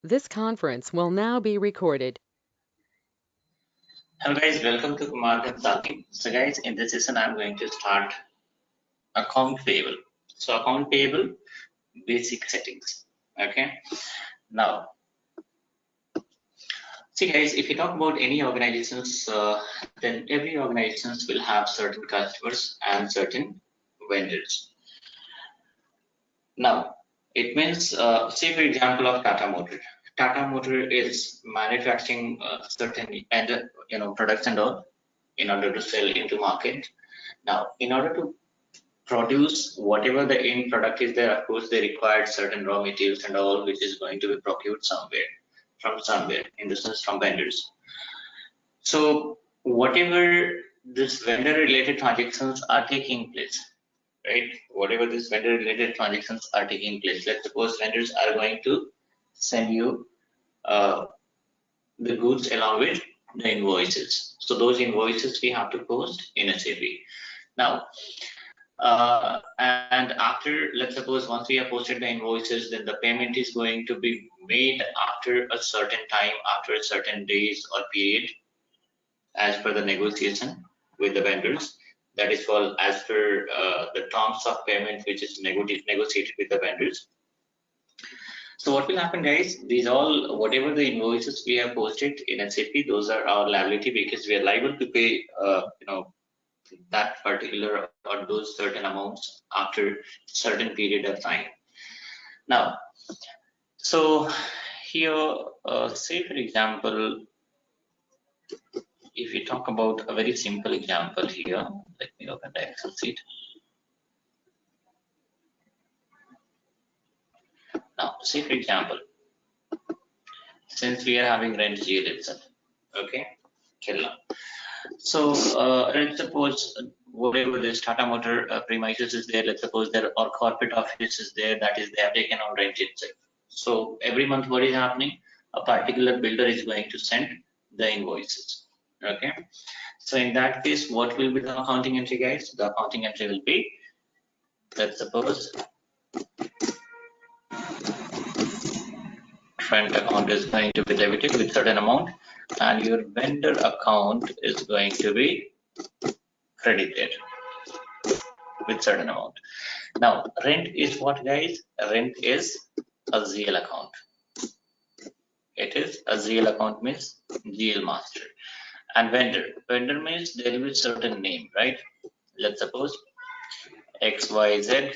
This conference will now be recorded. Hello guys, welcome to Market Talking. So guys, in this session I'm going to start account payable. So account payable basic settings. Okay. Now, see guys, if you talk about any organizations, then every organizations will have certain customers and certain vendors. Now, it means, say for example of Tata Motor. Tata Motor is manufacturing certain and products and all in order to sell into market. Now, in order to produce whatever the end product is there, of course, they required certain raw materials and all, which is going to be procured from somewhere, in the sense from vendors. So, whatever this vendor-related transactions are taking place, right? Whatever this vendor-related transactions are taking place, let's suppose vendors are going to send you the goods along with the invoices. So those invoices we have to post in SAP. Now, and after, let's suppose once we have posted the invoices, then the payment is going to be made after a certain time, after a certain days or period, as per the negotiation with the vendors. That is called as per the terms of payment, which is negotiated with the vendors. So what will happen, guys? These all, whatever the invoices we have posted in SAP, those are our liability because we are liable to pay, that particular or those certain amounts after certain period of time. Now, so here, say for example, if we talk about a very simple example here, let me open the Excel sheet. Now, say for example, since we are having rent GL itself, okay, till now. So let's suppose whatever this Tata Motor premises is there, let's suppose there or corporate office is there, that is they have taken on rent itself. So every month what is happening? A particular builder is going to send the invoices. Okay. So in that case, what will be the accounting entry, guys? The accounting entry will be, let's suppose rent account is going to be debited with certain amount and your vendor account is going to be credited with certain amount. Now, rent is what, guys? Rent is a GL account. It is a GL account, means GL master. And vendor means there will be certain name, right? Let's suppose XYZ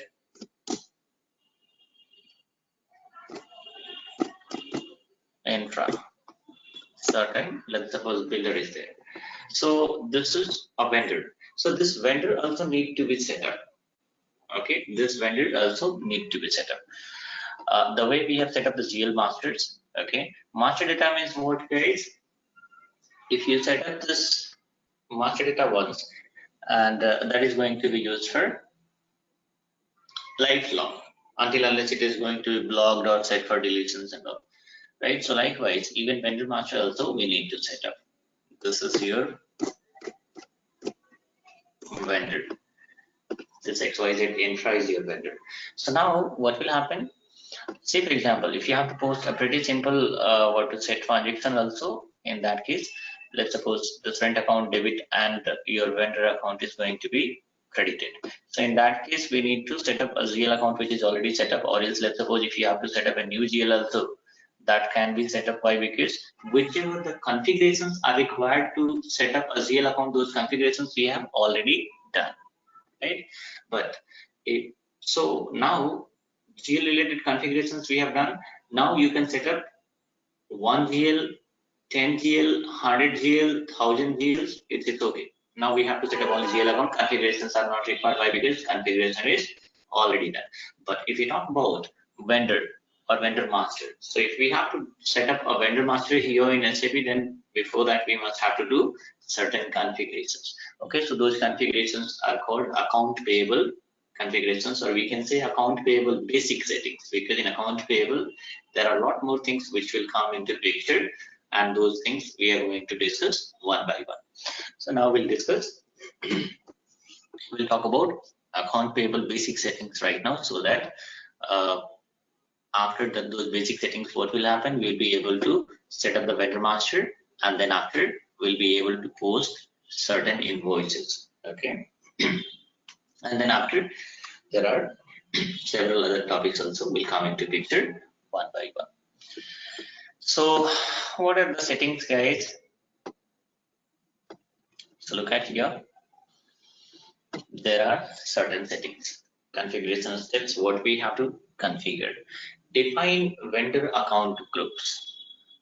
infra. Certain, let's suppose builder is there. So this is a vendor. So this vendor also need to be set up. Okay, this vendor also need to be set up. The way we have set up the GL masters, okay, master data means what, guys? If you set up this master data once, and that is going to be used for lifelong, until unless it is going to be blocked or set for deletions and all, right? So likewise, even vendor master also we need to set up. This is your vendor. This XYZ infra is your vendor. So now what will happen? Say for example, if you have to post a pretty simple what to say transaction also, in that case, let's suppose this rent account debit and your vendor account is going to be credited. So in that case, we need to set up a GL account which is already set up, or else let's suppose if you have to set up a new GL also, that can be set up by, because whichever the configurations are required to set up a GL account, those configurations we have already done, right? But so now GL related configurations we have done. Now you can set up 1 GL, 10 GL, 100 GL, 1000 GLs. It's okay. Now we have to set up only GL account. Configurations are not required. Why? Because configuration is already done. But if we talk about vendor or vendor master, so if we have to set up a vendor master here in SAP, then before that we must have to do certain configurations. Okay, so those configurations are called account payable configurations, or we can say account payable basic settings, because in account payable there are a lot more things which will come into picture, and those things we are going to discuss one by one. So now we'll discuss we'll talk about account payable basic settings right now, so that after those basic settings, what will happen? We'll be able to set up the vendor master, and then after we'll be able to post certain invoices. Okay. And then after, there are several other topics also will come into picture one by one. So what are the settings, guys? So look at here. There are certain settings, configuration steps, what we have to configure. Define vendor account groups.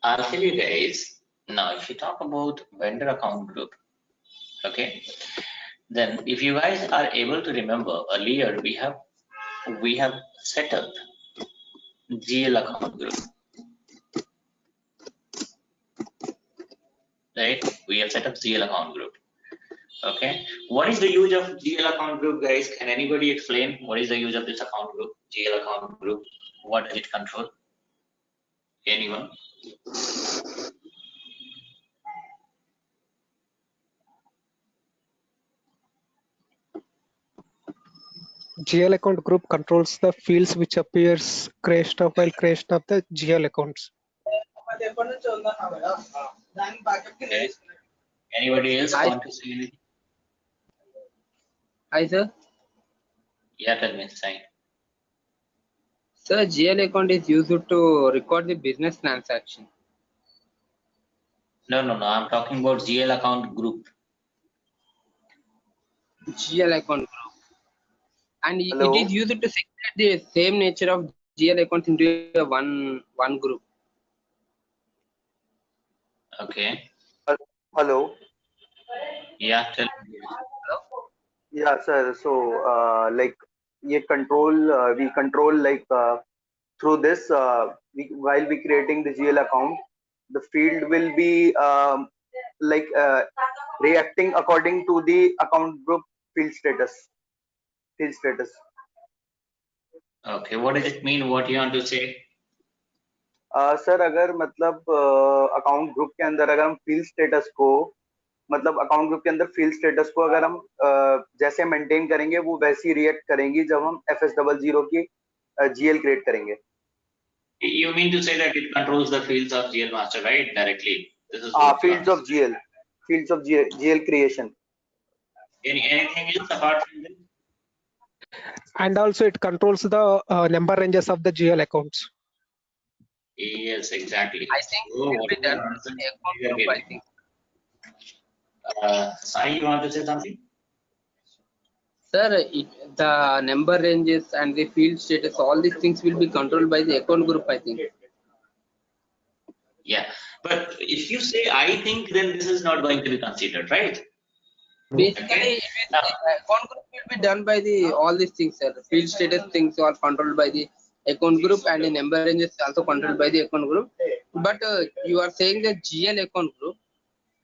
I'll tell you guys, now if you talk about vendor account group, okay, then if you guys are able to remember, earlier we have set up GL account group, right? We have set up GL account group. Okay, what is the use of GL account group, guys? Can anybody explain what is the use of this account group, GL account group? What does it control? Anyone? GL account group controls the fields which appears creation of while creation of the GL accounts. Okay. Anybody else want to say anything? Hi, sir. Yeah, tell me, sign. Sir, GL account is used to record the business transaction. No, I'm talking about GL account group. GL account group. And Hello? it is used to segregate the same nature of GL accounts into a one group. Okay. Hello. Yeah, tell me. Yeah, sir. So, like, we control like through this. While we creating the GL account, the field will be like reacting according to the account group field status. Field status. Okay, what does it mean? What you want to say? Sir अगर मतलब account group के अंदर अगर हम field status को मतलब account group के अंदर फील्ड स्टेटस को अगर हम जैसे मेंटेन करेंगे वो वैसी रिएक्ट करेंगी जब हम FS00 की GL क्रिएट करेंगे. You mean to say that it controls the fields of GL master, right? Directly. This is Fields of GL creation. Anything else apart from this? And also it controls the number ranges of the GL accounts. Yes, exactly. I think it will be done with the account group, I think. Sai, you want to say something? Sir, the number ranges and the field status, all these things will be controlled by the account group, I think. Yeah, but if you say I think, then this is not going to be considered, right? Basically, the account group will be done by the all these things, sir. Field status things are controlled by the account group, and the number ranges also controlled by the account group. But you are saying that GL account group,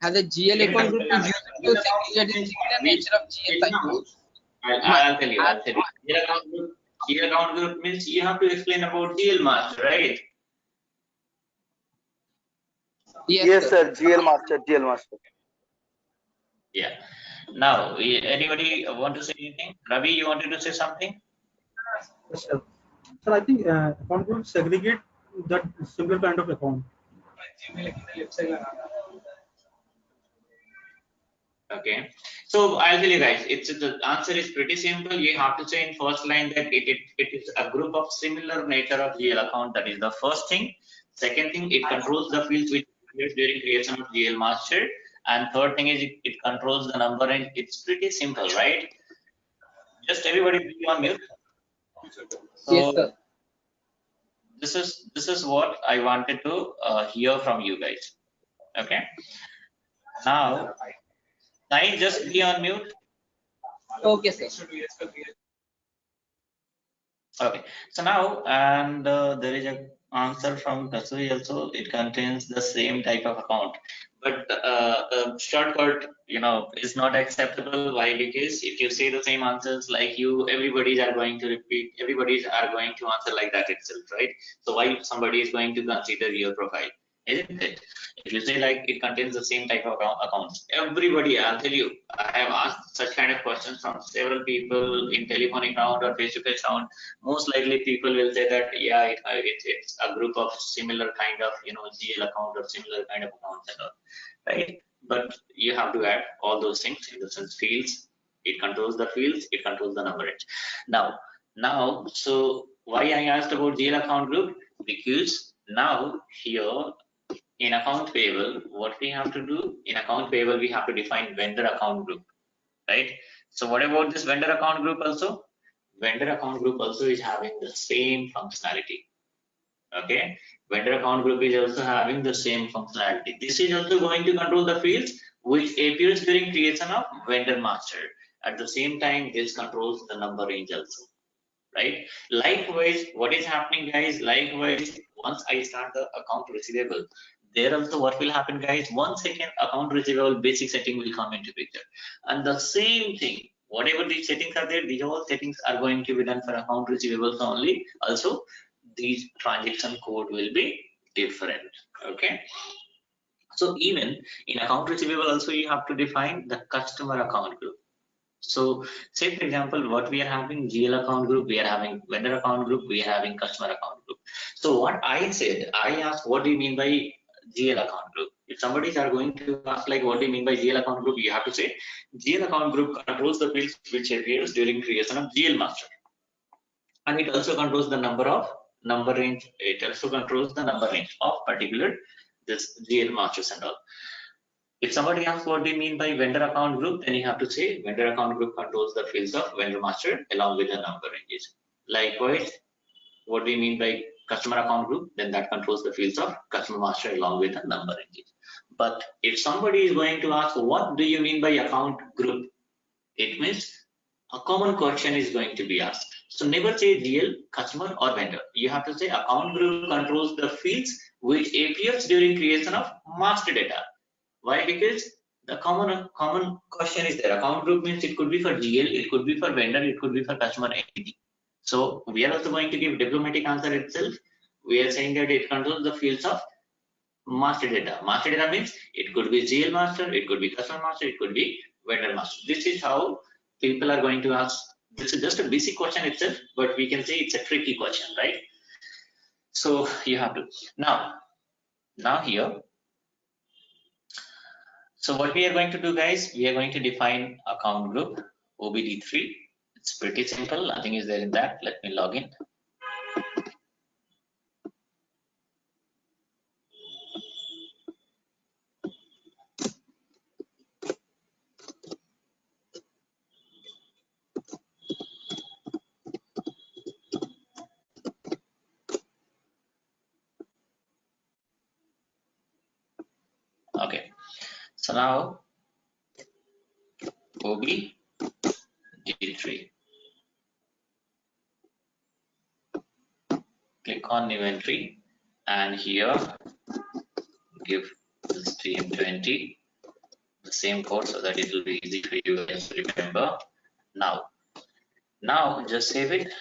as a GL account group is used to segregate the similar nature of GL cycles. I'll tell you. GL account group means you have to explain about GL master, right? Yes, sir. GL master. Yeah. Now, anybody want to say anything? Ravi, you wanted to say something? Yes, sir. Sir, I think account group segregate that similar kind of account. Okay. So I'll tell you guys, the answer is pretty simple. You have to say in first line that it is a group of similar nature of GL account. That is the first thing. Second thing, it controls the fields which appears during creation of GL master. And third thing is it controls the number range. It's pretty simple, right? Just everybody be on mute. So Yes, sir. this is what I wanted to hear from you guys. Okay. Now, Sai, just be on mute. Okay, sir. Okay. So now, and there is a answer from Kasuri also. It contains the same type of account, but shortcut, is not acceptable. Why? Because if you say the same answers like you, everybody's are going to repeat. Everybody's are going to answer like that itself, right? So why somebody is going to consider your profile? isn't it? If you say like it contains the same type of accounts, everybody, I'll tell you, I have asked such kind of questions from several people in telephonic round or face-to-face round. Most likely people will say that, yeah, it's a group of similar kind of, GL account or similar kind of accounts and all, right? But you have to add all those things in the sense fields. It controls the fields, it controls the number range. Now, so why I asked about GL account group? Because now here in account payable, what we have to do in account payable, we have to define vendor account group, right? So what about this vendor account group also? Vendor account group also is having the same functionality. Okay, vendor account group is also having the same functionality. This is also going to control the fields which appears during creation of vendor master. At the same time, this controls the number range also, right? Likewise, what is happening, guys? Likewise, once I start the account receivable, there also what will happen, guys? 1 second, account receivable basic setting will come into picture, and the same thing, whatever these settings are there, these all settings are going to be done for account receivables only. Also, these transaction code will be different. Okay, so even in account receivable also you have to define the customer account group. So say for example, what we are having GL account group, we are having vendor account group, we are having customer account group. So what I said, I asked, what do you mean by GL account group? If somebody are going to ask like, what do you mean by GL account group? You have to say GL account group controls the fields which appears during creation of GL master. And it also controls the number range. It also controls the number range of particular this GL masters and all. If somebody asks what do you mean by vendor account group, then you have to say vendor account group controls the fields of vendor master along with the number ranges. Likewise, what do you mean by customer account group? Then that controls the fields of customer master along with the number ranges. But if somebody is going to ask what do you mean by account group, it means a common question is going to be asked. So never say GL, customer or vendor. You have to say account group controls the fields which appears during creation of master data. Why? Because the common question is there. Account group means it could be for GL, it could be for vendor, it could be for customer entity. So we are also going to give diplomatic answer itself. We are saying that it controls the fields of master data. Master data means it could be GL master, it could be customer master, it could be vendor master. This is how people are going to ask. This is just a basic question itself, but we can say it's a tricky question, right? So you have to now here. So what we are going to do, guys, we are going to define account group OBD3. It's pretty simple. Nothing is there in that. Let me log in. Okay. So now OBD3. Click on new entry and here give this TM20 the same code so that it will be easy for you guys to remember. Now just save it,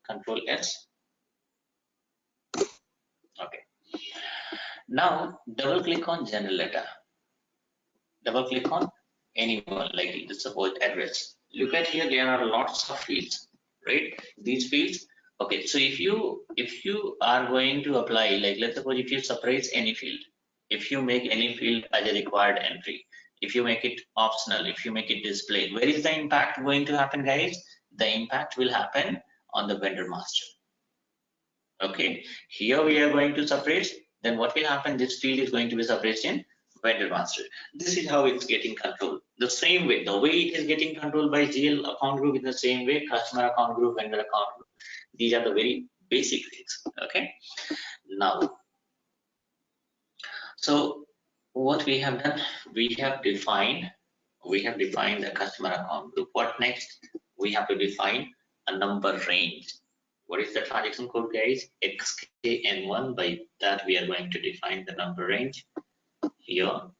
Control S. Okay. Now double click on general data. Double click on anyone, like suppose address. Look at here, there are lots of fields, right? These fields. Okay, so if you are going to apply, like let's suppose if you separate any field, if you make any field as a required entry, if you make it optional, if you make it displayed, where is the impact going to happen, guys? The impact will happen on the vendor master. Okay, here we are going to separate, then what will happen? This field is going to be separated in vendor master. This is how it's getting controlled. The same way, the way it is getting controlled by GL account group, in the same way customer account group, vendor account group. These are the very basic things. Okay. Now, so what we have done, we have defined the customer account group. What next? We have to define a number range. What is the transaction code, guys? XKN1. By that we are going to define the number range here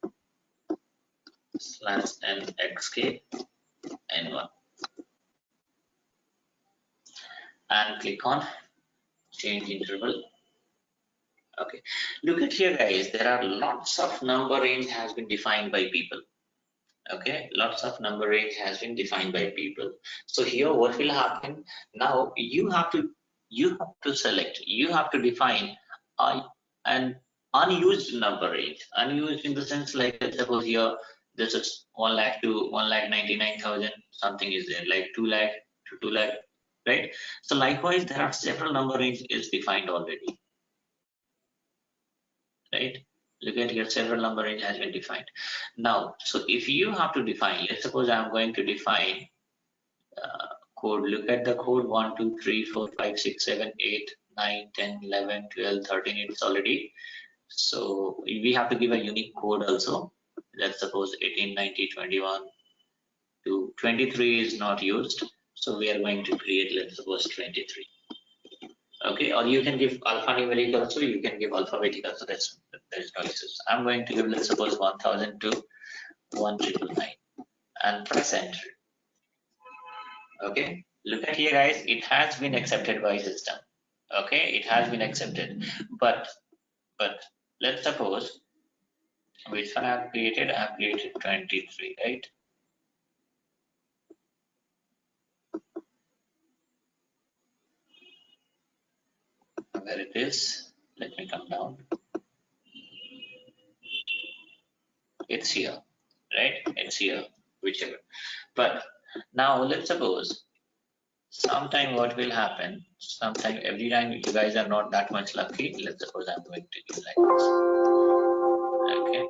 /NXKN1 and click on change interval Okay, look at here, guys. There are lots of number range has been defined by people. Okay, lots of number range has been defined by people. So here, what will happen now? You have to select. You have to define an unused number range. Unused in the sense, like, let's suppose here this is 1 lakh to 1,99,000. Something is there, like 2 lakh to 2 lakh, right? So likewise, there are several number range is defined already. Right? Look at here, several number range has been defined. Now, so if you have to define, let's suppose I'm going to define code. Look at the code 1, 2, 3, 4, 5, 6, 7, 8, 9, 10, 11, 12, 13. It's already. So we have to give a unique code also. Let's suppose 18, 19, 21 to 23 is not used. So we are going to create, let's suppose 23. Okay, or you can give alphanumeric also, you can give alphabetic also, there is no issues. I'm going to give, let's suppose 1000 to 1999 and press enter. Okay, look at here, guys, it has been accepted by system. Okay, it has been accepted, but let's suppose which one I've created 23, right? Where it is, let me come down. It's here, right? It's here, whichever. But now let's suppose sometime what will happen, sometime every time you guys are not that much lucky, let's suppose I'm going to do like this. Okay,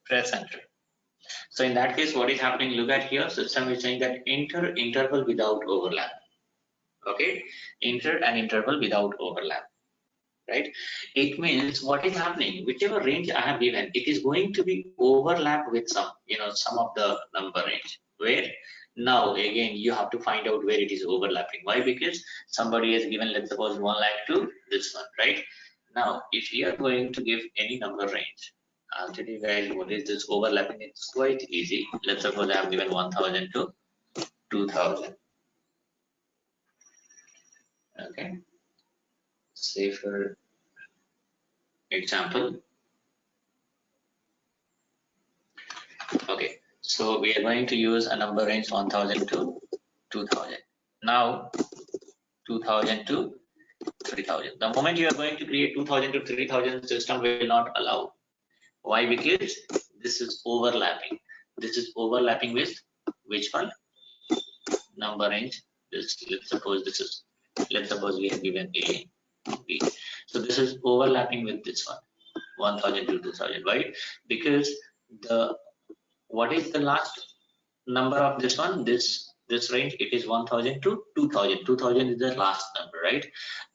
press enter. So in that case, what is happening, look at here, system is saying that enter interval without overlap. Okay, enter an interval without overlap, right? It means what is happening, whichever range I have given, it is going to be overlap with some, some of the number range. Where now again you have to find out where it is overlapping. Why? Because somebody has given, let's suppose 1 lakh to this one, right? Now if you are going to give any number range, I'll tell you guys what is this overlapping. It's quite easy. Let's suppose I have given 1000 to 2000. Okay, say for example, okay, so we are going to use a number range 1000 to 2000. Now 2000 to 3000. The moment you are going to create 2000 to 3000, system will not allow. Why? Because this is overlapping. This is overlapping with which one? Number range. This, let's suppose we have given A, B. So this is overlapping with this one, 1000 to 2000. Why? Because what is the last number of this one? This range, it is 1000 to 2000. 2000 is the last number, right?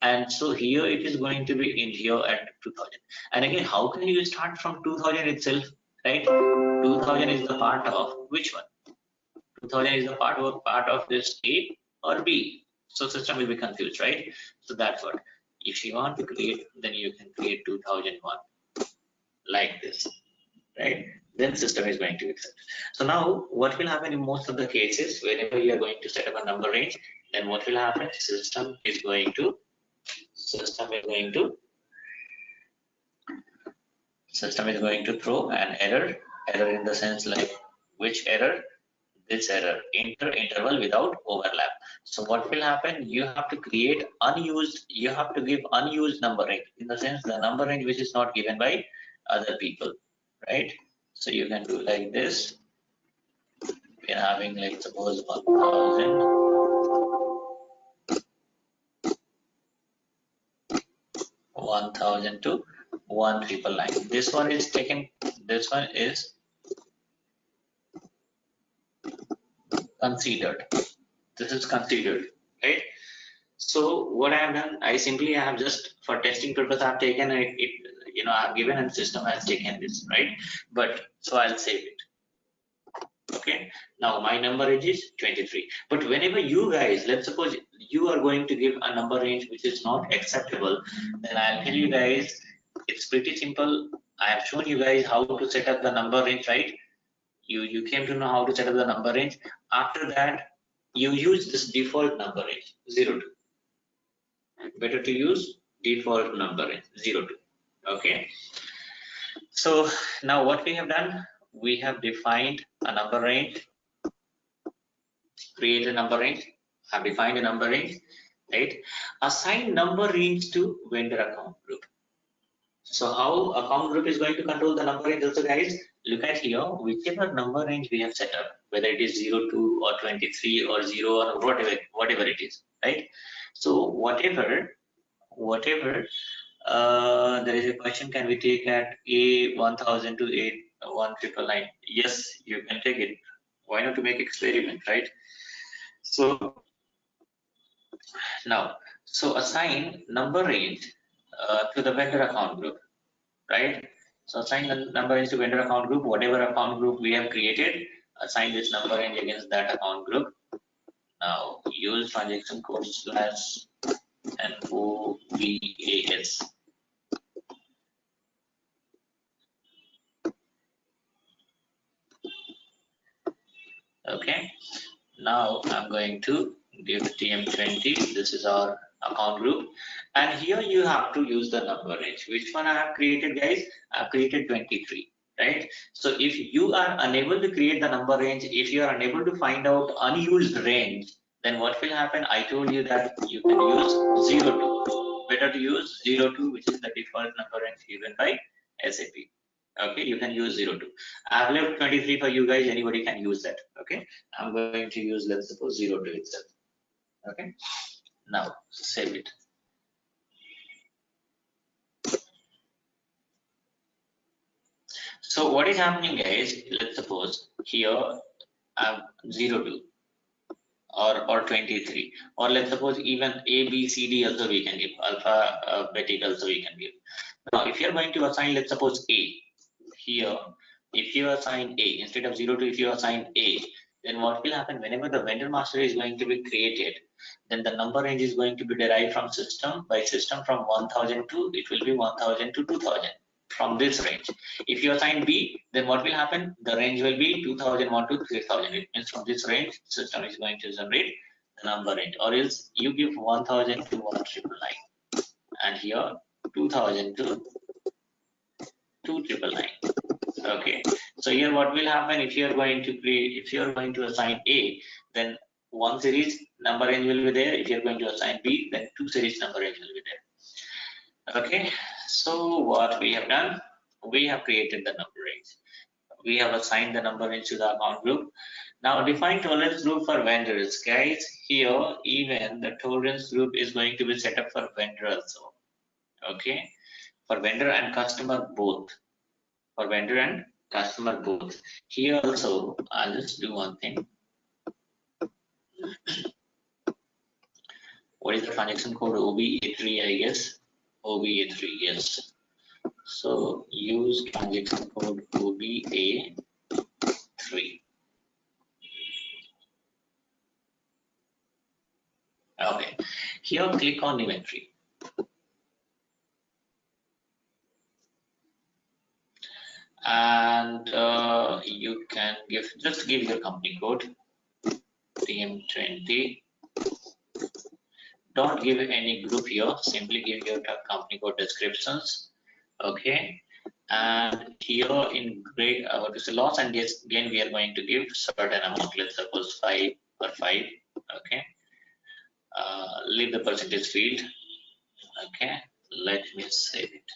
And so here it is going to be in here at 2000. And again, how can you start from 2000 itself, right? 2000 is the part of which one? 2000 is the part of this A or B. So system will be confused, right? So that's what. If you want to create, then you can create 2001 like this, right? Then system is going to accept. So now what will happen in most of the cases, whenever you are going to set up a number range, then what will happen? System is going to throw an error in the sense like which error? This error, interval without overlap. So what will happen? You have to create unused, you have to give unused number range, in the sense the number range which is not given by other people, right? So you can do like this. We are having, like, suppose 1000 to 1999. This one is taken, this one is considered. This is considered, right? So what I have done, I have just, for testing purpose, I have taken it, I have given, and system has taken this, right? But so I'll save it. Okay, now my number range is 23. But whenever you guys, let's suppose you are going to give a number range which is not acceptable, then I'll tell you guys, it's pretty simple. I have shown you guys how to set up the number range, right? You came to know how to set up the number range. After that, you use this default number range 0 2. Better to use default number range 0 2. Okay. So now what we have done, we have defined a number range, create a number range, have defined a number range, right? Assign number range to vendor account group. So how account group is going to control the number range also, guys? Look at here, whichever number range we have set up, whether it is 0 2 or 23 or 0 or whatever it is, right? So whatever there is a question, can we take at A 1000 to A 1999? Yes, you can take it. Why not to make experiment, right? So now, so assign number range to the vendor account group, right? So assign the number range to vendor account group, whatever account group we have created, assign this number range against that account group. Now use transaction code /NOVAS. Okay, now I'm going to give TM20. This is our account group, and here you have to use the number range. Which one I have created, guys? I've created 23, right? So if you are unable to create the number range, if you are unable to find out unused range, then what will happen? I told you that you can use 0 2. Better to use 0 2, which is the default number range given by SAP. Okay, you can use 0 2. I've left 23 for you guys. Anybody can use that. Okay, I'm going to use, let's suppose, 0 2 itself. Okay, now save it. So what is happening, guys? Let's suppose here I'm 0 2 or 23, or let's suppose even A, B, C, D also we can give, alphabetic also we can give. Now if you're going to assign, let's suppose A here, if you assign A instead of 0 2, if you assign A, then what will happen? Whenever the vendor master is going to be created, then the number range is going to be derived from system by system from 1000 to, it will be 1000 to 2000 from this range. If you assign B, then what will happen? The range will be 2001 to 3000. It means from this range, system is going to generate the number range, or else you give 1000 to 1999, and here 2000 to 2999. Okay, so here what will happen? If you are going to create, if you are going to assign A, then one series number range will be there. If you are going to assign B, then two series number range will be there. Okay, so what we have done, we have created the number range. We have assigned the number range to the account group. Now define tolerance group for vendors, guys. Here even the tolerance group is going to be set up for vendor also. Okay, for vendor and customer both. For vendor and customer both. Here also, I'll just do one thing. What is the transaction code? OBA3, I guess. OBA3, yes. So use transaction code OBA3. Okay. Here, click on inventory. And you can just give your company code TM20. Don't give any group here, simply give your company code descriptions. Okay, and here in gray, what is the loss and gain, we are going to give certain amount, let's suppose 5 or 5. Okay, leave the percentage field. Okay, let me save it.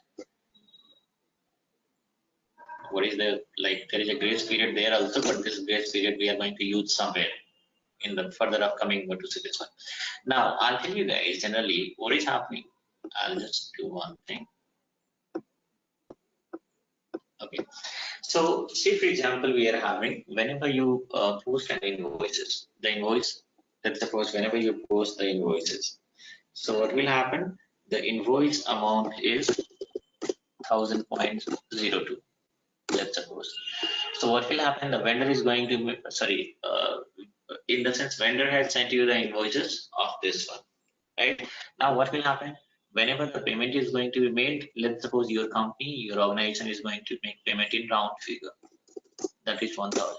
What is the, like, there is a grace period there also, but this grace period we are going to use somewhere in the further upcoming, what to say this one. Now I'll tell you guys generally what is happening. I'll just do one thing. Okay, so say for example we are having, whenever you post an invoices, the invoice, let's suppose whenever you post the invoices, so what will happen? The invoice amount is 1000.02, let's suppose. So what will happen? The vendor is going to, sorry, in the sense vendor has sent you the invoices of this one, right? Now what will happen? whenever the payment is going to be made, let's suppose your company, your organization is going to make payment in round figure, that is 1000.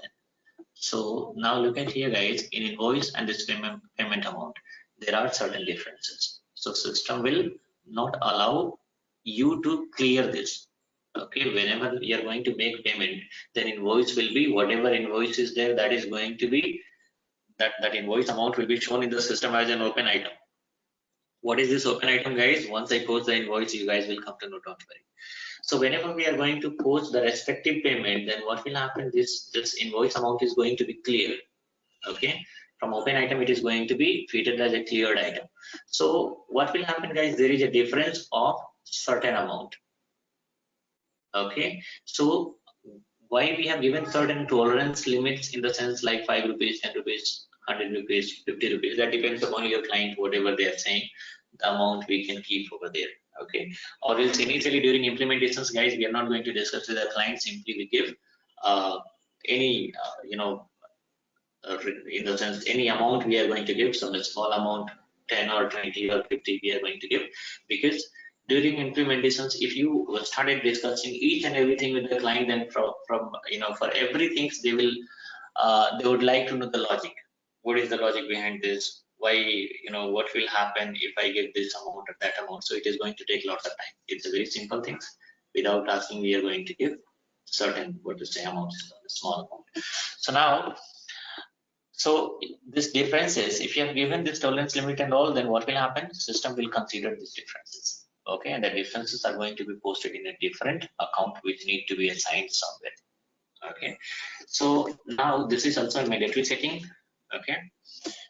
So now look at here guys, in invoice and this payment amount, there are certain differences. So system will not allow you to clear this. Okay, whenever you are going to make payment, then invoice will be whatever invoice is there, that is going to be that invoice amount will be shown in the system as an open item. What is this open item guys? Once I post the invoice, you guys will come to know, don't worry. So whenever we are going to post the respective payment, then what will happen, this invoice amount is going to be cleared. Okay, from open item it is going to be treated as a cleared item. So what will happen guys, there is a difference of certain amount. Okay, so why we have given certain tolerance limits, in the sense like 5 rupees, 10 rupees, 100 rupees, 50 rupees, that depends upon your client, whatever they are saying, the amount we can keep over there. Okay, or else initially during implementations guys, we are not going to discuss with the client, simply we give any in the sense any amount we are going to give, some small amount, 10 or 20 or 50 we are going to give, because during implementations if you started discussing each and everything with the client, then from for everything they would like to know the logic. What is the logic behind this? Why, what will happen if I give this amount or that amount? So it is going to take lots of time. It's a very simple things. Without asking, we are going to give certain, what to say, amounts, small amount. So now, so this differences, if you have given this tolerance limit and all, then what will happen? System will consider these differences. Okay, and the differences are going to be posted in a different account which need to be assigned somewhere. Okay, so now this is also a mandatory setting. Okay,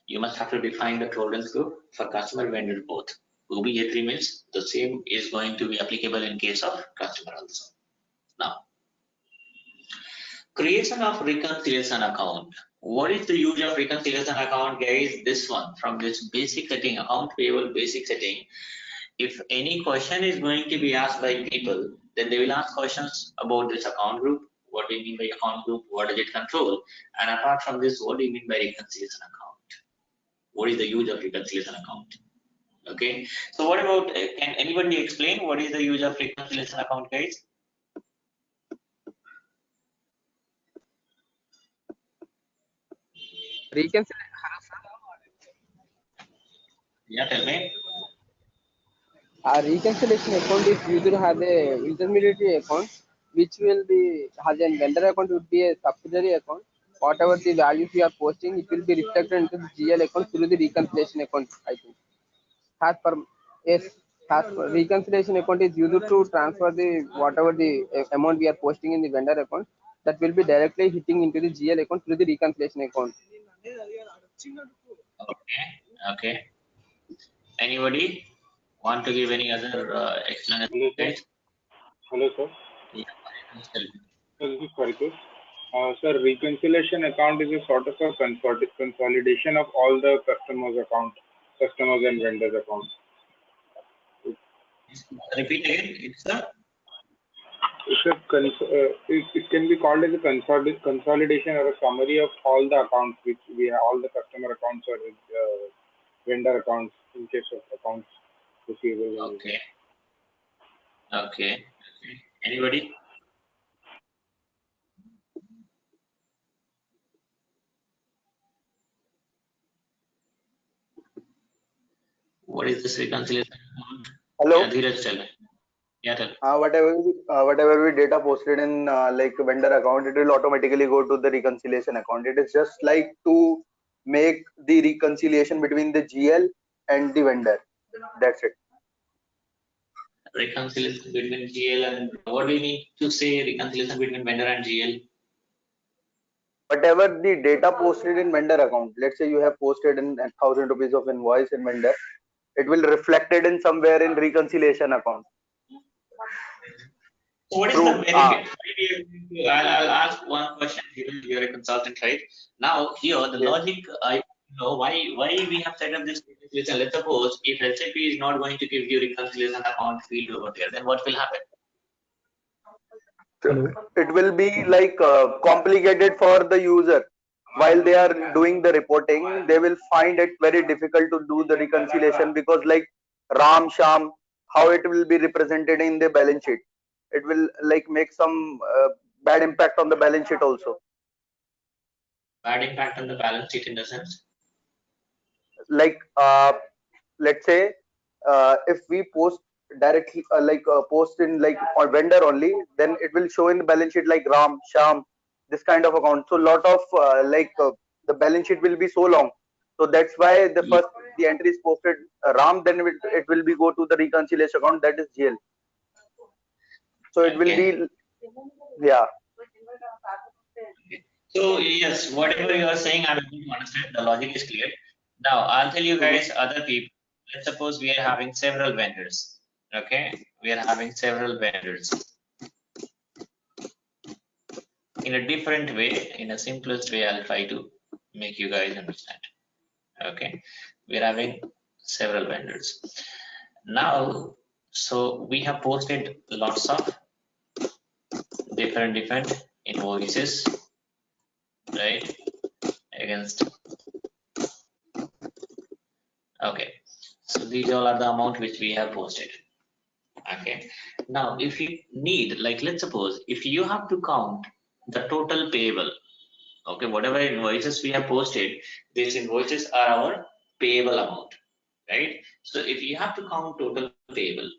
you must have to define the tolerance group for customer vendor both. OB83 means the same is going to be applicable in case of customer also. Now, creation of reconciliation account. What is the use of reconciliation account, guys? This one, from this basic setting, account payable basic setting. If any question is going to be asked by people, then they will ask questions about this account group. What do you mean by account group? What does it control? And apart from this, what do you mean by reconciliation account? What is the use of reconciliation account? Okay, so what about, can anybody explain what is the use of reconciliation account, guys? Yeah, tell me. Reconciliation account is used to have a intermediary account, which will be has a vendor account would be a subsidiary account. Whatever the values you are posting, it will be reflected into the GL account through the reconciliation account. I think. As per yes, as per reconciliation account is used to transfer the whatever the amount we are posting in the vendor account, that will be directly hitting into the GL account through the reconciliation account. Okay, okay. Anybody want to give any other explanation? Hello, sir. Yeah, So this is Parikos. Sir, reconciliation account is a sort of a consolidation of all the customers and vendors accounts. repeat again. It can be called as a consolidation or a summary of all the accounts which we have, all the customer accounts or vendor accounts in case of accounts receivable. Okay. Okay. Anybody? What is this reconciliation account? Hello. Yeah, Dheeraj, tell me. Yeah, tell me. Whatever we data posted in like vendor account, it will automatically go to the reconciliation account. It is just like to make the reconciliation between the GL and the vendor. That's it. Reconciliation between GL and what do you mean to say reconciliation between vendor and GL? Whatever the data posted in vendor account, let's say you have posted in 1,000 rupees of invoice in vendor, it will reflected in somewhere in reconciliation account. So what is the benefit? I'll ask one question. You're a consultant, right? Now here the logic, I know why we have set up this reconciliation. Let's suppose if SAP is not going to give you reconciliation account field over there, then what will happen? It will be like complicated for the user. While they are doing the reporting, they will find it very difficult to do the reconciliation because like Ram Sham how it will be represented in the balance sheet. It will like make some bad impact on the balance sheet also. Bad impact on the balance sheet in the sense? Like let's say if we post directly post in like on vendor only, then it will show in the balance sheet like Ram, Sham, this kind of account. So lot of the balance sheet will be so long. So that's why the first the entry is posted Ram, then it will be go to the reconciliation account, that is GL. So it will Okay. be, yeah. So yes, whatever you are saying, I'm able to understand. The logic is clear. Now I'll tell you guys other people. Let's suppose we are having several vendors. Okay, we are having several vendors in a different way. In a simplest way, I'll try to make you guys understand. Okay, we are having several vendors now. So we have posted lots of different invoices, right, against. Okay, so these all are the amount which we have posted. Okay, now if you need, like, let's suppose if you have to count the total payable, okay, whatever invoices we have posted, these invoices are our payable amount, right? So if you have to count total payable,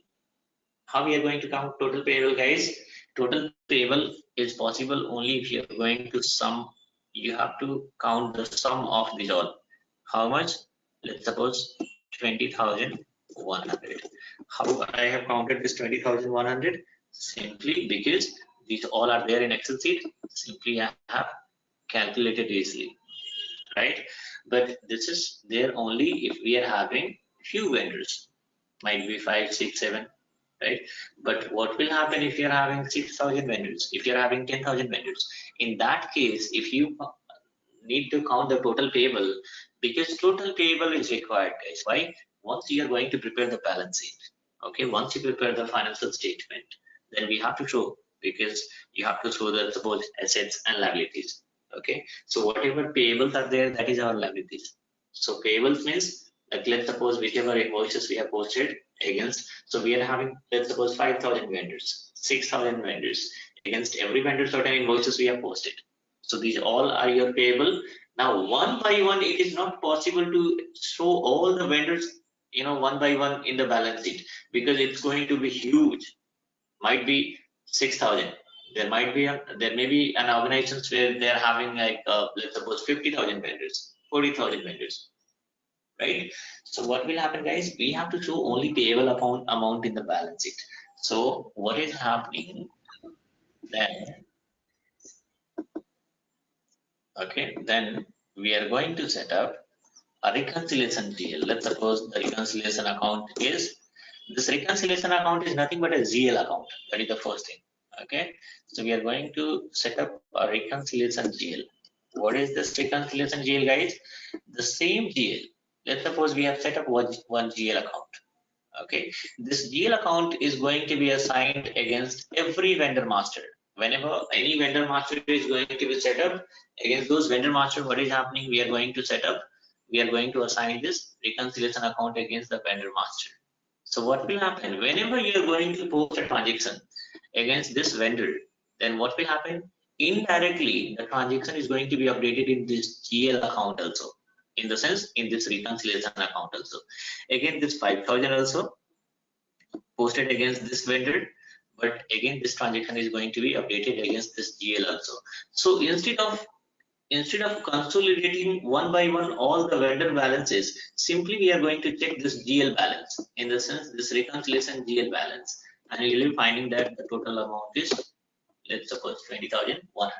how we are going to count total payable, guys? Total payable is possible only if you are going to sum. You have to count the sum of these all. How much? Let's suppose 20,100. How I have counted this 20,100? Simply because these all are there in Excel sheet. Simply I have calculated easily, right? But this is there only if we are having few vendors, might be 5, 6, 7, right? But what will happen if you're having 6,000 vendors, if you're having 10,000 vendors? In that case, if you need to count the total payable, because total payable is required, guys. Why? Once you are going to prepare the balance sheet, okay, once you prepare the financial statement, then we have to show, because you have to show the suppose assets and liabilities. Okay, so whatever payables are there, that is our liabilities. So payables means, like, let's suppose whichever invoices we have posted against, so we are having, let's suppose 5,000 vendors, 6,000 vendors. Against every vendor certain invoices we have posted, so these all are your payable. Now one by one, it is not possible to show all the vendors, one by one in the balance sheet, because it's going to be huge. Might be 6,000. There may be an organizations where they are having like let's suppose 50,000 vendors, 40,000 vendors, right? So what will happen, guys? We have to show only payable amount in the balance sheet. So what is happening then? Okay, then we are going to set up a reconciliation GL. Let's suppose the reconciliation account is, this reconciliation account is nothing but a GL account. That is the first thing. Okay, so we are going to set up a reconciliation GL. What is this reconciliation GL, guys? The same GL. Let's suppose we have set up one GL account. Okay, this GL account is going to be assigned against every vendor master. Whenever any vendor master is going to be set up, against those vendor master, what is happening? We are going to assign this reconciliation account against the vendor master. So what will happen? Whenever you are going to post a transaction against this vendor, then what will happen? Indirectly, the transaction is going to be updated in this GL account also. In the sense, in this reconciliation account also. Again, this 5,000 also posted against this vendor, but again this transaction is going to be updated against this GL also. So instead of consolidating one by one all the vendor balances, simply we are going to check this GL balance, in the sense this reconciliation GL balance, and you will be finding that the total amount is, let's suppose 20,100,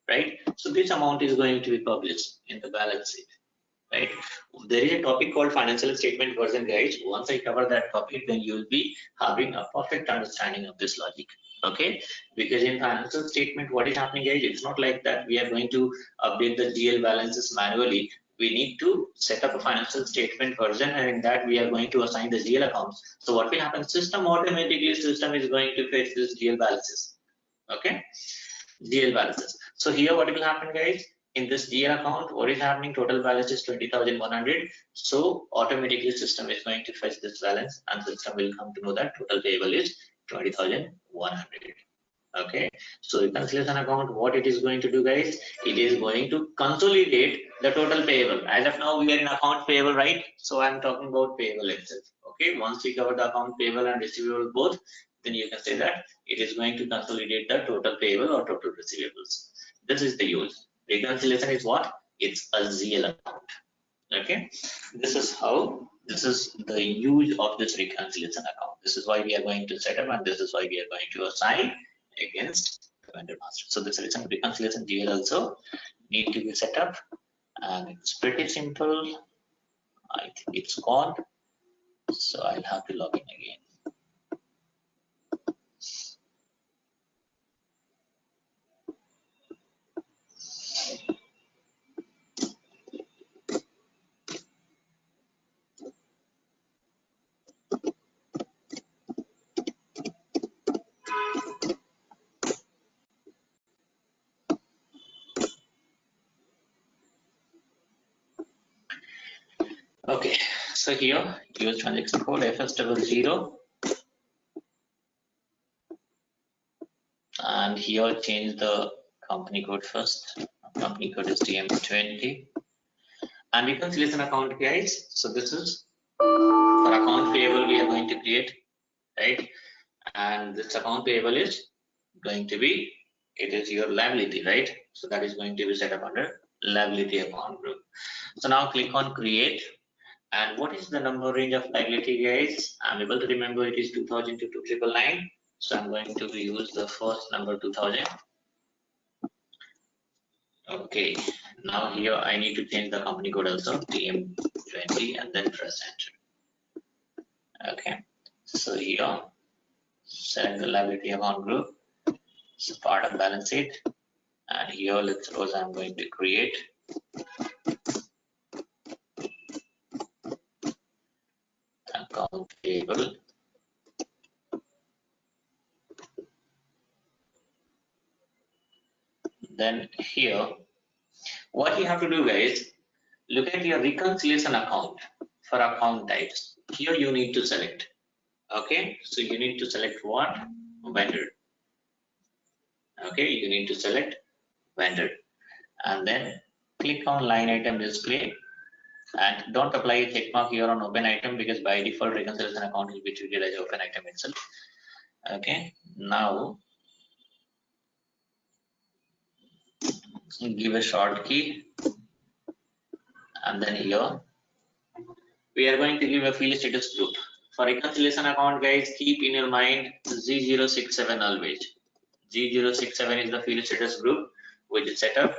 right? So this amount is going to be published in the balance sheet, right? There is a topic called financial statement version, guys. Once I cover that topic, then you will be having a perfect understanding of this logic. Okay, because in financial statement, what is happening, guys? It's not like that we are going to update the GL balances manually. We need to set up a financial statement version, and in that we are going to assign the GL accounts. So what will happen? System is going to fetch this GL balances. Okay, GL balances. So here what will happen, guys? in this GL account, what is happening? Total balance is 20,100. So automatically system is going to fetch this balance, and system will come to know that total payable is 20,100. Okay, so reconciliation account, what it is going to do, guys? It is going to consolidate the total payable. As of now, we are in account payable, right? So I'm talking about payable itself. Okay, once we cover the account payable and receivable both, then you can say that it is going to consolidate the total payable or total receivables. This is the use. Reconciliation is what? It's a GL account. Okay, this is how, this is the use of this reconciliation account. This is why we are going to set up, and this is why we are going to assign against the vendor master. So this reconciliation GL also need to be set up, and it's pretty simple. I think it's gone, so I'll have to log in again. Okay, so here use transaction code FS00, and here change the company code first. Company code is TM20, and reconciliation account, guys. So this is for account payable we are going to create, right? And this account payable is going to be, it is your liability, right? So that is going to be set up under liability account group. So now click on create. And what is the number range of liability, guys? I'm able to remember it is 2000 to 2999. So I'm going to use the first number 2000. Okay, now here I need to change the company code also, TM20, and then press enter. Okay, so here select the liability account group. It's part of balance sheet, and here let's suppose I'm going to create account payable. Then here, what you have to do, guys, look at your reconciliation account for account types. Here you need to select. Okay, so you need to select what? Vendor. Okay, you need to select vendor, and then click on line item display, and don't apply a check mark here on open item, because by default reconciliation account will be treated as open item itself. Okay, now give a short key, and then here we are going to give a field status group. For reconciliation account, guys, keep in your mind G067 always. G067 is the field status group which is set up.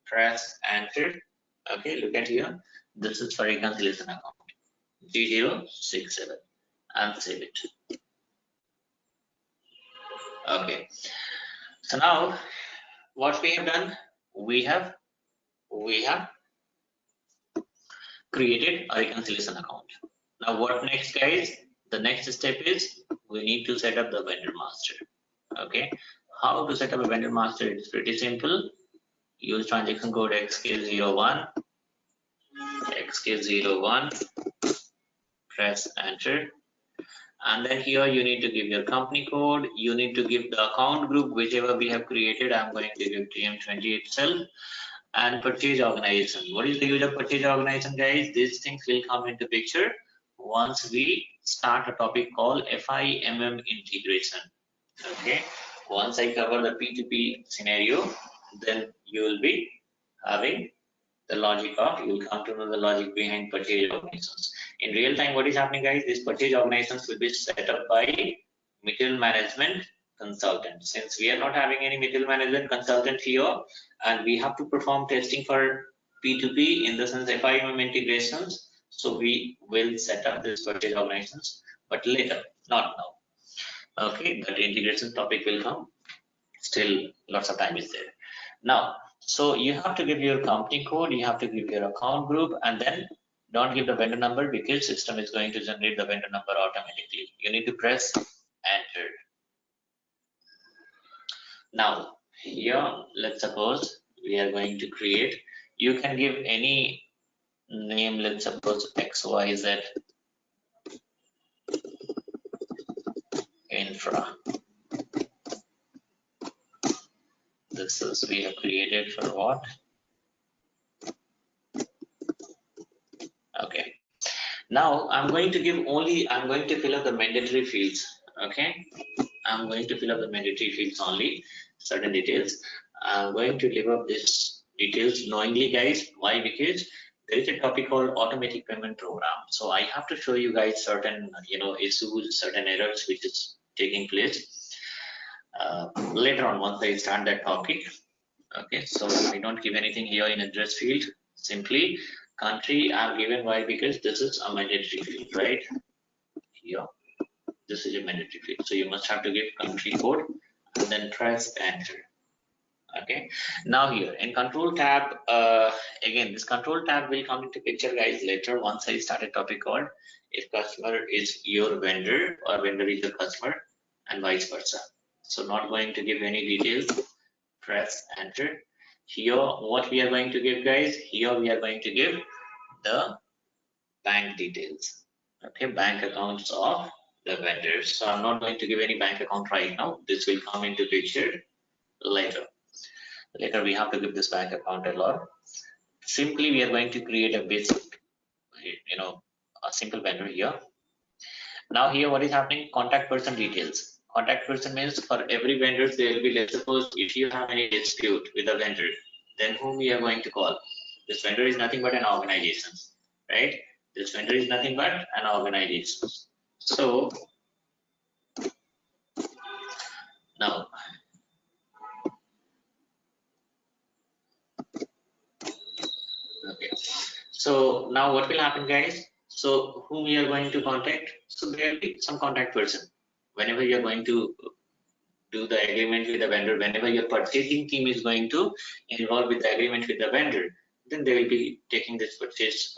Press enter. Okay, look at here. This is for reconciliation account G067, and save it. Okay, so now what we have done, we have created a reconciliation account. Now what next, guys? The next step is we need to set up the vendor master. Okay, how to set up a vendor master? It's pretty simple. Use transaction code XK01, press enter, and then here you need to give your company code. You need to give the account group whichever we have created. I'm going to give TM20 itself, and purchase organization. What is the use of purchase organization, guys? These things will come into picture once we start a topic called FIMM integration. Okay, once I cover the P2P scenario, then you will be having the logic of, you will come to know the logic behind purchase organizations. In real time, what is happening, guys? These purchase organizations will be set up by material management consultant. Since we are not having any material management consultant here, and we have to perform testing for P2P in the sense FIMM integrations, so we will set up this purchase organizations, but later, not now. Okay, that integration topic will come. Still, lots of time is there. Now, so you have to give your company code, you have to give your account group, and then don't give the vendor number, because system is going to generate the vendor number automatically. You need to press enter. Now here, let's suppose we are going to create. You can give any name, let's suppose XYZ infra. This is we have created for what? Okay. Now I'm going to fill up the mandatory fields. Okay. I'm going to fill up the mandatory fields only, certain details. I'm going to leave up these details knowingly, guys. Why? Because there is a topic called automatic payment program. So I have to show you guys certain, issues, certain errors which is taking place later on once I start that topic. Okay, so I don't give anything here in address field. Simply country I've given. Why? Because this is a mandatory field, right? Here, this is a mandatory field. So you must have to give country code and then press enter. Okay, now here in control tab, again this control tab will come into picture, guys, later once I start a topic called if customer is your vendor or vendor is your customer and vice versa. So not going to give any details, press enter. Here what we are going to give, guys, here we are going to give the bank details. Okay, bank accounts of the vendors. So I'm not going to give any bank account right now. This will come into picture later. Later we have to give this bank account a lot. Simply we are going to create a basic, a simple vendor here. Now here what is happening? Contact person details. Contact person means for every vendor there will be, let's suppose if you have any dispute with a vendor, then whom we are going to call? This vendor is nothing but an organization, right? This vendor is nothing but an organization. So now okay, so now what will happen, guys? So whom we are going to contact? So there will be some contact person. Whenever you are going to do the agreement with the vendor, whenever your purchasing team is going to involve with the agreement with the vendor, then they will be taking this purchase,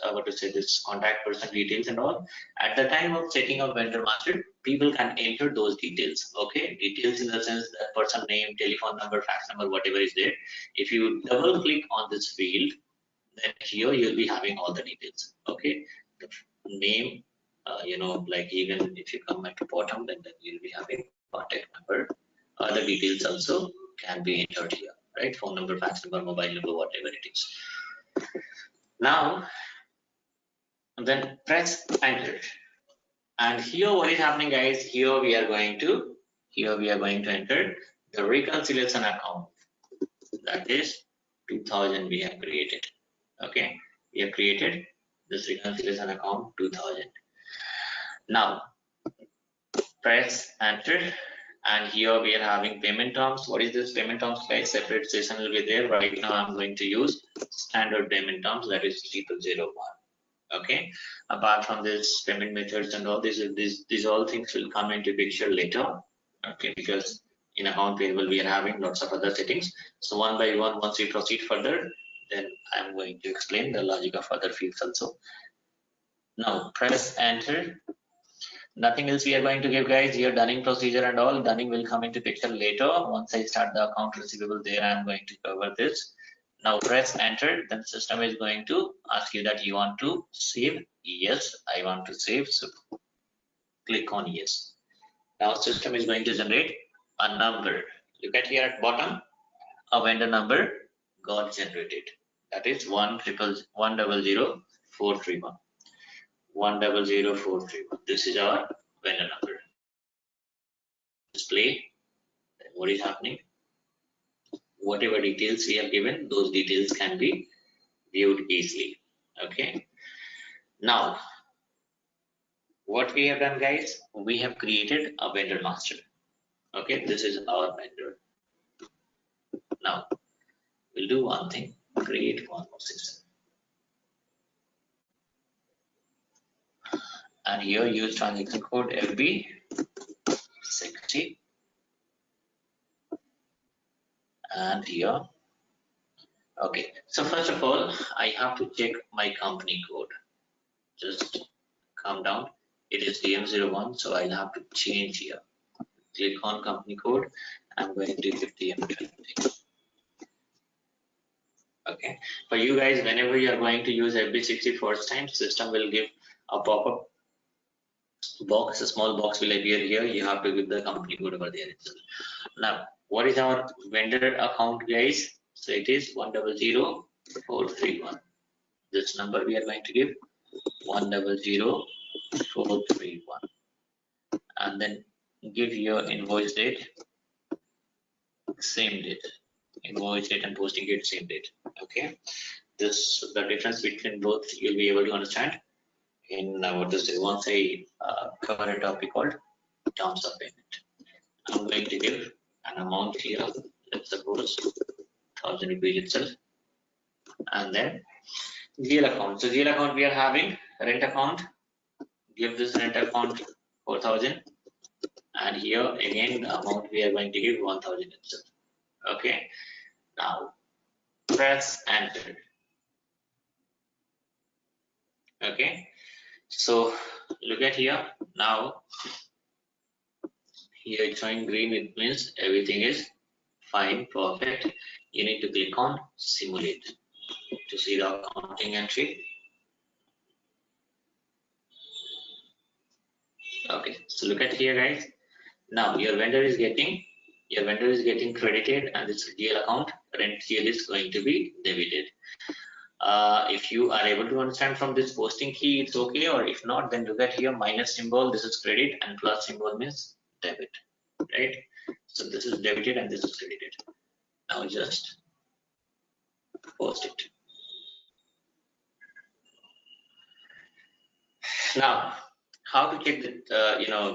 this contact person details and all. At the time of setting up vendor master, people can enter those details. Okay, details in the sense that person name, telephone number, fax number, whatever is there. If you double click on this field, then here you'll be having all the details. Okay, the name, like even if you come at the bottom, then you'll be having contact number. Other details also can be entered here, right? Phone number, fax number, mobile number, whatever it is. Now, then press enter. And here what is happening, guys? Here we are going to enter the reconciliation account. That is 2000 we have created. Okay, we have created this reconciliation account 2000. Now press enter, and here we are having payment terms. What is this payment terms, guys? Separate session will be there. Right now I'm going to use standard payment terms, that is 3001. Okay, apart from this payment methods and all these all things will come into picture later. Okay, because in account payable we are having lots of other settings. So one by one, once we proceed further, then I'm going to explain the logic of other fields also. Now press enter. Nothing else we are going to give, guys. Here dunning procedure and all, dunning will come into picture later. Once I start the account receivable there, I'm going to cover this. Now press enter, then system is going to ask you that you want to save. Yes, I want to save, so click on yes. Now system is going to generate a number. Look at here at bottom, a vendor number got generated. That is 1000431. 1000431. This is our vendor number. Display. Then what is happening? Whatever details we have given, those details can be viewed easily. Okay. Now, what we have done, guys? We have created a vendor master. Okay, this is our vendor. Now, we'll do one thing. Create one more system. And here use transaction code FB60. And here, okay, so first of all I have to check my company code. Just come down, it is DM01, so I'll have to change here. Click on company code. I'm going to give DM20. Okay, for you guys, whenever you are going to use FB60 first time, system will give a pop-up box, a small box will appear here. You have to give the company code over there itself. Now, what is our vendor account, guys? So it is 100431. This number we are going to give 100431, and then give your invoice date, same date. Invoice date and posting date, same date. Okay, this the difference between both you'll be able to understand in what to say once I cover a topic called terms of payment. I'm going to give an amount here, let's suppose 1000 rupees itself, and then GL account. So GL account we are having rent account, give this rent account 4000, and here again the amount we are going to give 1000 itself. Okay, now press enter. Okay, so look at here. Now here it's showing green, it means everything is fine, perfect. You need to click on simulate to see the accounting entry. Okay, so look at here, guys. Now your vendor is getting credited, and this GL account rent GL is going to be debited. If you are able to understand from this posting key, it's okay, or if not, then look at here minus symbol, this is credit, and plus symbol means debit, right? So this is debited and this is credited. Now just post it. Now, how to check that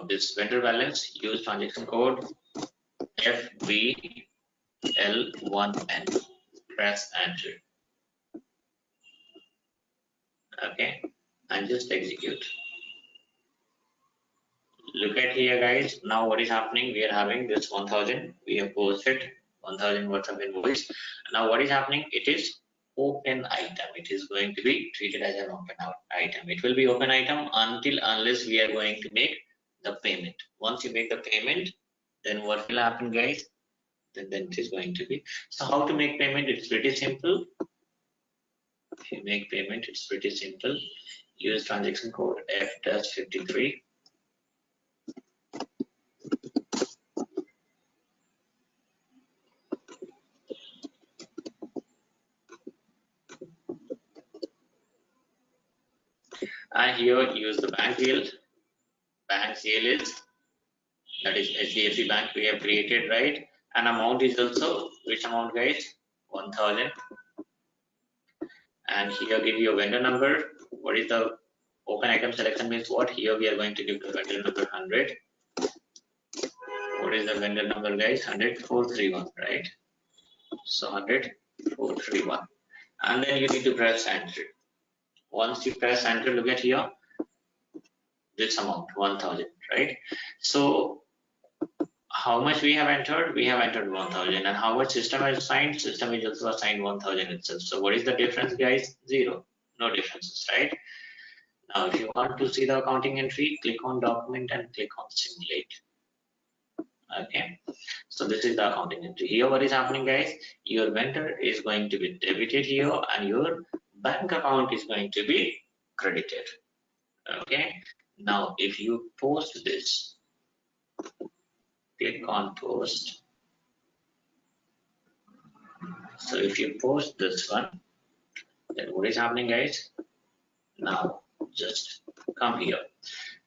this vendor balance? Use transaction code FVL1N. Press enter. Okay, and just execute. Look at here, guys. Now what is happening? We are having this 1000. We have posted 1000 worth of invoice. Now what is happening? It is open item. It is going to be treated as an open item. It will be open item unless we are going to make the payment. Once you make the payment, then what will happen, guys? Then it is going to be. So how to make payment? It's pretty simple. If you make payment, it's pretty simple. Use transaction code F-53. And here use the bank yield. Bank yield is, that is HDFC Bank we have created, right? And amount is also, which amount, guys? 1000. And here give your vendor number. What is the open item selection means what? Here we are going to give the vendor number 100. What is the vendor number, guys? 100,431, right? So 100,431. And then you need to press enter. Once you press enter, look at here, this amount 1000, right? So how much we have entered? We have entered 1000. And how much system has assigned? System is also assigned 1000 itself. So what is the difference, guys? 0. No differences, right? Now if you want to see the accounting entry, click on document and click on simulate. Okay, so this is the accounting entry. Here what is happening, guys? Your vendor is going to be debited here and your bank account is going to be credited. Okay, now if you post this, click on post. So if you post this one, then what is happening, guys? Now just come here.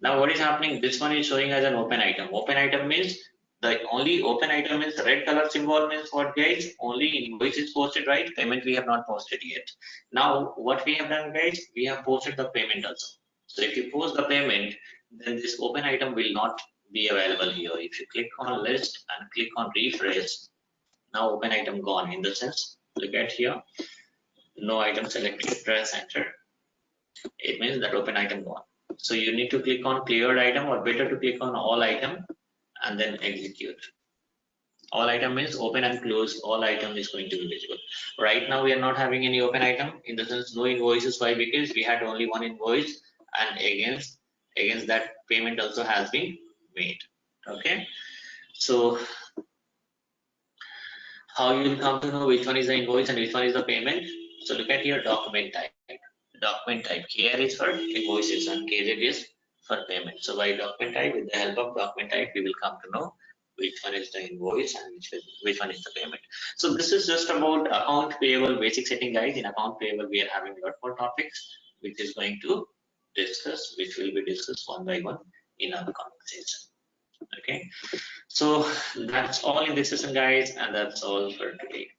Now what is happening? This one is showing as an open item. Open item means the only open item is red color symbol means what, guys? Only invoice is posted, right? Payment we have not posted yet. Now what we have done, guys? We have posted the payment also. So if you post the payment, then this open item will not be available here. If you click on list and click on refresh, now open item gone. In the sense, look at here, no item selected, press enter. It means that open item gone. So you need to click on cleared item, or better to click on all item and then execute. All item means open and close, all item is going to be visible. Right now we are not having any open item, in the sense no invoices. Why? Because we had only one invoice, and against that payment also has been made. Okay, so How you will come to know which one is the invoice and which one is the payment? So look at your document type. Document type here is for invoices and KZ is for payment. So by document type, with the help of document type, we will come to know which one is the invoice and which one is the payment. So this is just about account payable basic setting, guys. In account payable, we are having a lot more topics which is going to discuss, which will be discussed one by one in our conversation. Okay, so that's all in this session, guys, and that's all for today.